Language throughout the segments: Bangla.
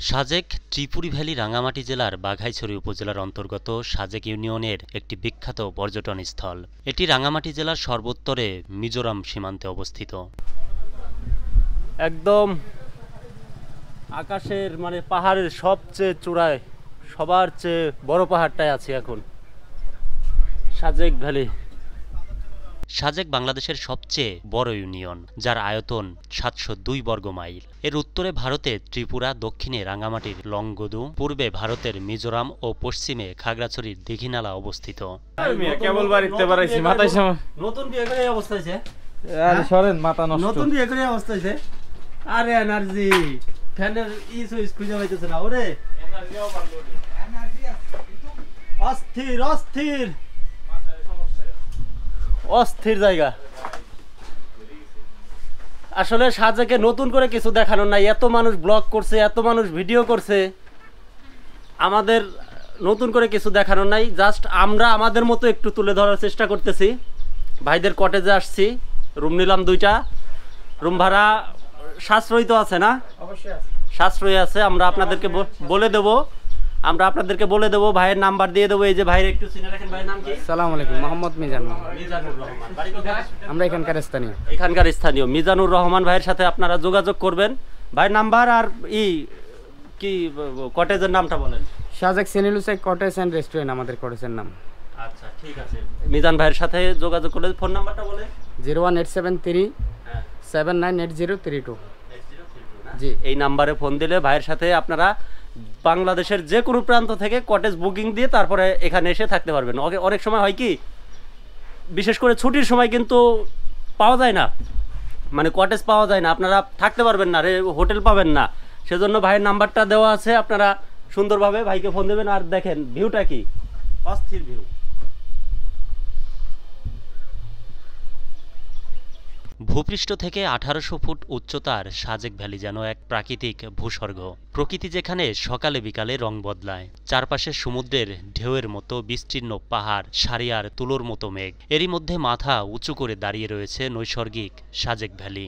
সাজেক ত্রিপুরি ভ্যালি রাঙ্গামাটি জেলার বাঘাইছড়ি উপজেলার অন্তর্গত সাজেক ইউনিয়নের একটি বিখ্যাত পর্যটন স্থল। এটি রাঙ্গামাটি জেলার সর্বোত্তরে মিজোরাম সীমান্তে অবস্থিত। একদম আকাশের পাহাড়ের সবচেয়ে চূড়ায়, সবার চেয়ে বড় পাহাড়টায় আছে এখন, সাজেক ভ্যালি। সাজেক বাংলাদেশের সবচেয়ে বড় ইউনিয়ন, যার আয়তন ৭০২ বর্গ মাইল। এর উত্তরে ভারতের ত্রিপুরা, দক্ষিণে রাঙ্গামাটির লংগদু, পূর্বে ভারতের মিজোরাম ও পশ্চিমে খাগড়াছড়ির দীঘিনালা অবস্থিত। নতুন বিয়ে করে অবস্থা হয়েছে, নতুন বিয়ে করে অবস্থা হয়েছে। আরে এনার্জি ফ্যানের সুইচ খুঁজে পাইতেছে না, ওরে অস্থির অস্থির অস্থির জায়গা। আসলে সাজেকে নতুন করে কিছু দেখানোর নাই, এত মানুষ ব্লগ করছে, এত মানুষ ভিডিও করছে, আমাদের নতুন করে কিছু দেখানোর নাই। জাস্ট আমরা আমাদের মতো একটু তুলে ধরার চেষ্টা করতেছি। ভাইদের কটেজে আসছি, রুম নিলাম 2টা। রুম ভাড়া সাশ্রয়ী তো আছে না? অবশ্যই আছে, সাশ্রয়ী আছে। আমরা আপনাদেরকে বলে দেবো, ভাইয়ের নাম্বার দিয়ে দেবো। এই যে ভাইয়ের একটু চিনে রাখেন। ভাইয়ের নাম কি? আসসালামু আলাইকুম, মোহাম্মদ মিজানুর রহমান। বাড়ি কোথায়? আমরা এখানকার স্থানীয় মিজানুর রহমান ভাইয়ের সাথে আপনারা যোগাযোগ করবেন। ভাইয়ের নাম্বার আর কি কটেজের নামটা বলেন। সাজেক সেনিলুসাই কটেজ এন্ড রেস্টুরেন্ট আমাদের কটেজের নাম। আচ্ছা, ঠিক আছে। মিজান ভাইয়ের সাথে যোগাযোগ করলে ফোন নাম্বারটা বলে 01873 798032। জি, এই নাম্বারে ফোন দিলে ভাইয়ের সাথে আপনারা বাংলাদেশের যে কোনো প্রান্ত থেকে কটেজ বুকিং দিয়ে তারপরে এখানে এসে থাকতে পারবেন। অনেক সময় হয় কি, বিশেষ করে ছুটির সময় কিন্তু পাওয়া যায় না, কটেজ পাওয়া যায় না, আপনারা থাকতে পারবেন না, হোটেল পাবেন না। সেজন্য ভাইয়ের নাম্বারটা দেওয়া আছে, আপনারা সুন্দরভাবে ভাইকে ফোন দেবেন। আর দেখেন ভিউটা কি অস্থির ভিউ। ভূপৃষ্ঠ থেকে ১৮০০ ফুট উচ্চতার সাজেক ভ্যালি যেন এক প্রাকৃতিক ভূস্বর্গ। প্রকৃতি যেখানে সকালে বিকালে রং বদলায়। চারপাশে সমুদ্রের ঢেউয়ের মতো বিস্তীর্ণ পাহাড়, সারি আর তুলোর মতো মেঘ। এরই মধ্যে মাথা উঁচু করে দাঁড়িয়ে রয়েছে নৈসর্গিক সাজেক ভ্যালি।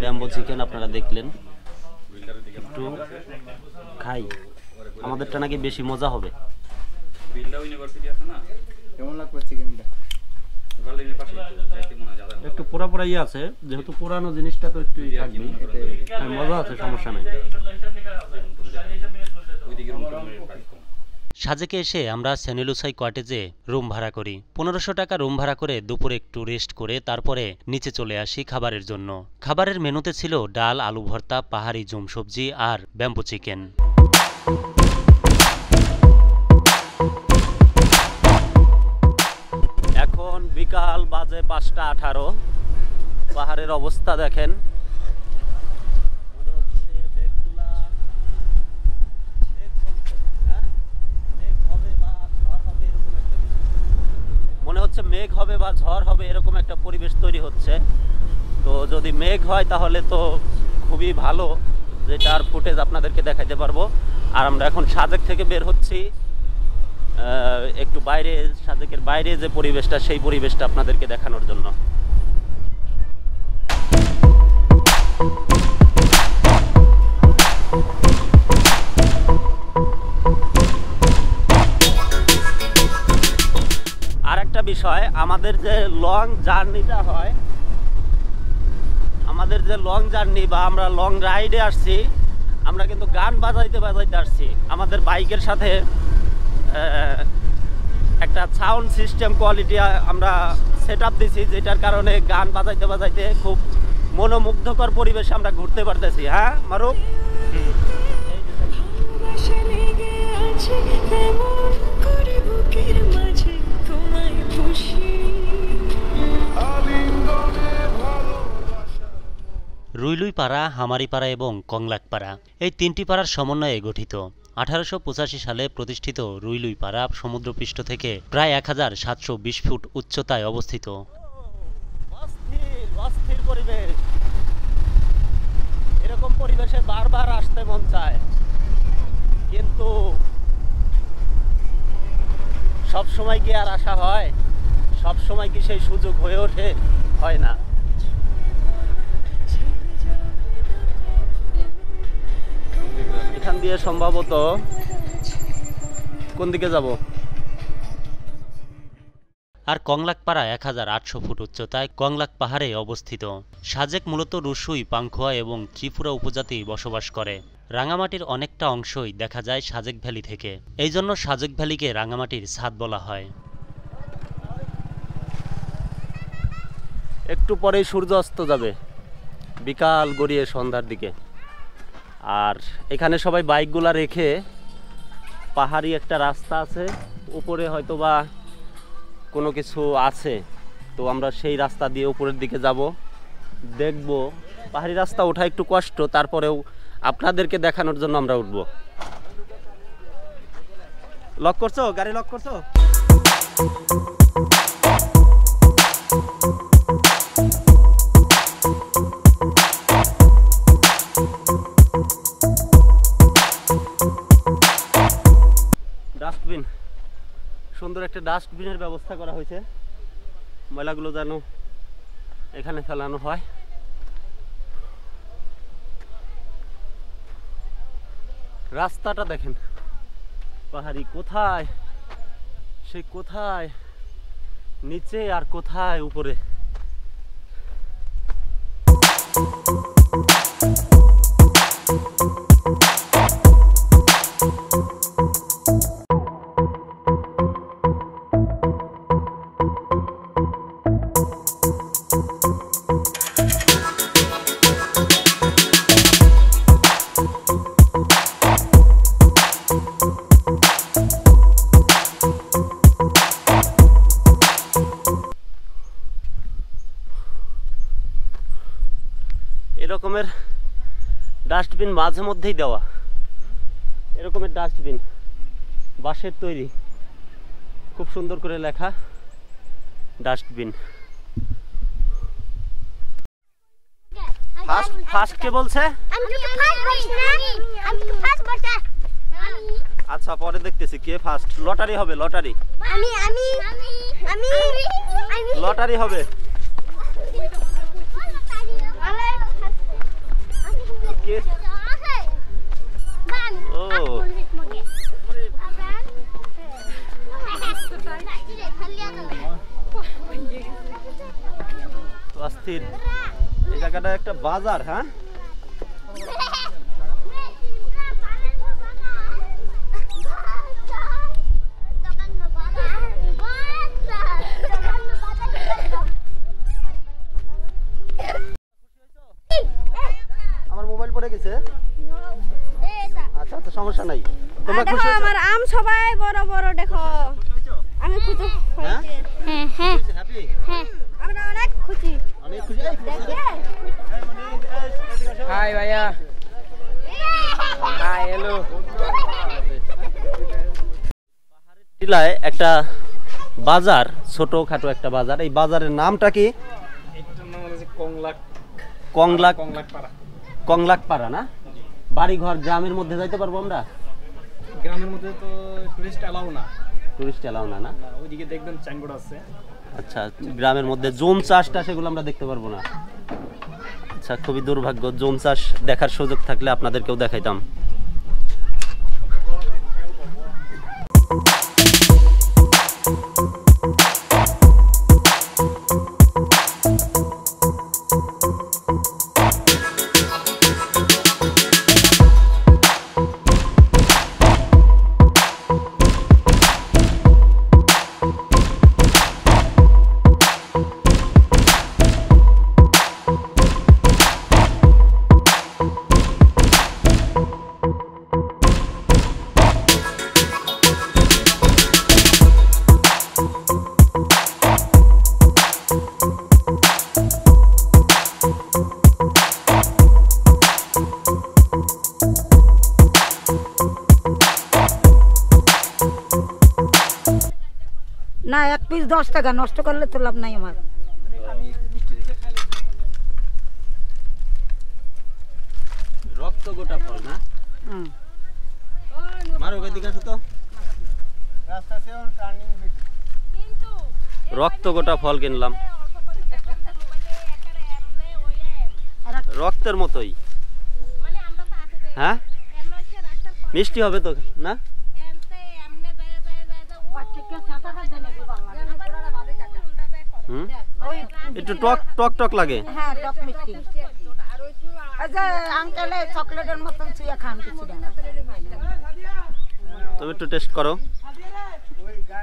ব্যাম্বো চিকেন আপনারা দেখলেন, একটু খাই, আমাদেরটা নাকি বেশি মজা হবে। একটু পোড়া পোড়াই আছে, যেহেতু পুরানো জিনিসটা তো একটু থাকবেই, মজা আছে, সমস্যা নাই। সাজেকে এসে আমরা সেনিলুসাই কটেজে রুম ভাড়া করি। ১৫০০ টাকা রুম ভাড়া করে দুপুরে একটু রেস্ট করে তারপরে নিচে চলে আসি খাবারের জন্য। খাবারের মেনুতে ছিল ডাল, আলু ভর্তা, পাহাড়ি জুম সবজি আর ব্যাম্বো চিকেন। এখন বিকাল বাজে ৫টা ১৮। পাহাড়ের অবস্থা দেখেন, মনে হচ্ছে মেঘ হবে বা ঝড় হবে, এরকম একটা পরিবেশ তৈরি হচ্ছে। তো যদি মেঘ হয় তাহলে তো খুবই ভালো, যেটার ফুটেজ আপনাদেরকে দেখাইতে পারবো। আর আমরা এখন সাজেক থেকে বের হচ্ছি, একটু বাইরে, সাজেকের বাইরে যে পরিবেশটা, সেই পরিবেশটা আপনাদেরকে দেখানোর জন্য। আর একটা বিষয়, আমাদের যে লং জার্নিটা হয়, বা আমরা লং রাইডে আসছি, আমরা কিন্তু গান বাজাইতে আসছি। আমাদের বাইকের সাথে একটা সাউন্ড সিস্টেম কোয়ালিটি আমরা সেট আপ দিছি, যেটার কারণে গান বাজাইতে বাজাইতে খুব মনোমুগ্ধকর পরিবেশে আমরা ঘুরতে পারতেছি। হ্যাঁ মারুফ, রুইলুইপাড়া, হামারিপাড়া এবং কংলাকপাড়া এই তিনটি পাড়ার সমন্বয়ে গঠিত। 1885 সালে প্রতিষ্ঠিত রুইলুইপাড়া সমুদ্রপৃষ্ঠ থেকে প্রায় 1720 ফুট উচ্চতায় অবস্থিত। অস্থির পরিবেশ, এরকম পরিবেশে বারবার আসতে মন চায়, কিন্তু সব সময় কি আর আসা হয়? সব সময় কি সেই সুযোগ হয়ে ওঠে? হয় না। এখান দিয়ে সম্ভবত কোন দিকে যাব? আর কংলাকপাড়া 1800 ফুট উচ্চতায় কংলাক পাহাড়ে অবস্থিত। সাজেক মূলত রুশুই, পাংখোয়া এবং ত্রিপুরা উপজাতি বসবাস করে। রাঙামাটির অনেকটা অংশই দেখা যায় সাজেক ভ্যালি থেকে, এই জন্য সাজেক ভ্যালিকে রাঙামাটির ছাদ বলা হয়। একটু পরেই সূর্য অস্ত যাবে, বিকাল গড়িয়ে সন্ধ্যার দিকে। আর এখানে সবাই বাইকগুলা রেখে, পাহাড়ি একটা রাস্তা আছে, উপরে হয়তো বা কোনো কিছু আছে, তো আমরা সেই রাস্তা দিয়ে উপরের দিকে যাব, দেখব। পাহাড়ি রাস্তা ওঠা একটু কষ্ট, তারপরেও আপনাদেরকে দেখানোর জন্য আমরা উঠব। লক করছো? গাড়ি লক করছো? ডাস্টবিন, সুন্দর একটা ডাস্টবিনের ব্যবস্থা করা হয়েছে। ময়লাগুলো যেন এখানে ফেলানো হয়। রাস্তাটা দেখেন, পাহাড়ি কোথায়, সে কোথায় নিচে আর কোথায় উপরে। এরকমের ডাস্টবিন মাঝে মধ্যেই দেওয়া, এরকমের ডাস্টবিন বাঁশের তৈরি, খুব সুন্দর করে লেখা ডাস্টবিন। ফার্স্ট ফার্স্ট কে বলছে? আচ্ছা পরে দেখতেছি কে ফার্স্ট। লটারি হবে, লটারি, লটারি হবে। অস্থির, এই জায়গাটা একটা বাজার। হ্যাঁ আমার মোবাইল পড়ে গেছে। আচ্ছা আচ্ছা সমস্যা নাই। তোমরা খুশি হয়েছো? আমার আম সবাই বড় বড় দেখো। আমি খুশি। হ্যাঁ হ্যাঁ হ্যাপি? হ্যাঁ আমরা অনেক খুশি। অনেক খুশি। হাই ভাইয়া, হাই হ্যালো। টিলায় একটা বাজার, ছোটখাটো একটা বাজার। এই বাজারের নামটা কি? কংলাকপাড়া না? বাড়ি ঘর গ্রামের মধ্যে যাইতে পারবো আমরা? গ্রামের মধ্যে তো টুরিস্ট এলাও না। টুরিস্ট এলাও না? না, ওইদিকে দেখবেন চাঙ্গুড় আছে। আচ্ছা, গ্রামের মধ্যে জুম চাষটা সেগুলো আমরা দেখতে পারবো না। আচ্ছা, খুবই দুর্ভাগ্য। জুম চাষ দেখার সুযোগ থাকলে আপনাদেরকেও দেখাইতাম। না 1 পিস 10 টাকা, নষ্ট করলে তো লাভ নাই আমার। রক্ত গোটা ফল না? হুম। মারো ওই দিকে আসো তো। রক্ত গোটা ফল কিনলাম, রক্তের মতোই। হ্যাঁ, মিষ্টি হবে তো না? হুম, একটু টক টক টক লাগে। হ্যাঁ, টক মিষ্টি। এই যে আঙ্কেলে চকলেটের মতন চুইয়া খান কিছুটা। তুমি একটু টেস্ট করো,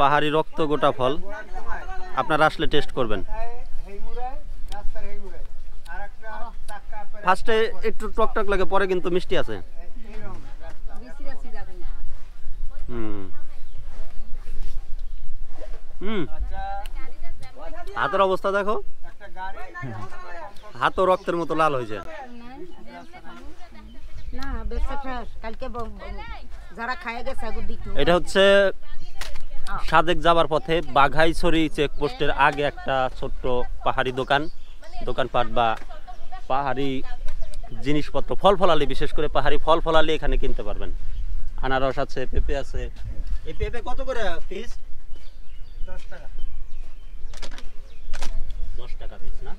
পাহাড়ি রক্ত গোটা ফল। আপনারা আসলে টেস্ট করবেন। ফার্স্টে একটু টক টক লাগে, পরে কিন্তু মিষ্টি আছে। হুম হুম, হাতের অবস্থা দেখো, হাতও রক্তের মতো লাল হয়েছে। না, বেশি ফ্রেশ। কালকে যারা খায় গেছে আগু দিত। এটা হচ্ছে সাজেক যাবার পথে বাঘাইছড়ি চেকপোস্টের আগে একটা ছোট্ট পাহাড়ি দোকানপাট বা পাহাড়ি জিনিসপত্র, ফল ফলালি, বিশেষ করে পাহাড়ি ফল ফলালি এখানে কিনতে পারবেন। আনারস আছে, পেঁপে আছে। এই পেঁপে কত করে পিস? 10 টাকা। 10 টাকা পিস না?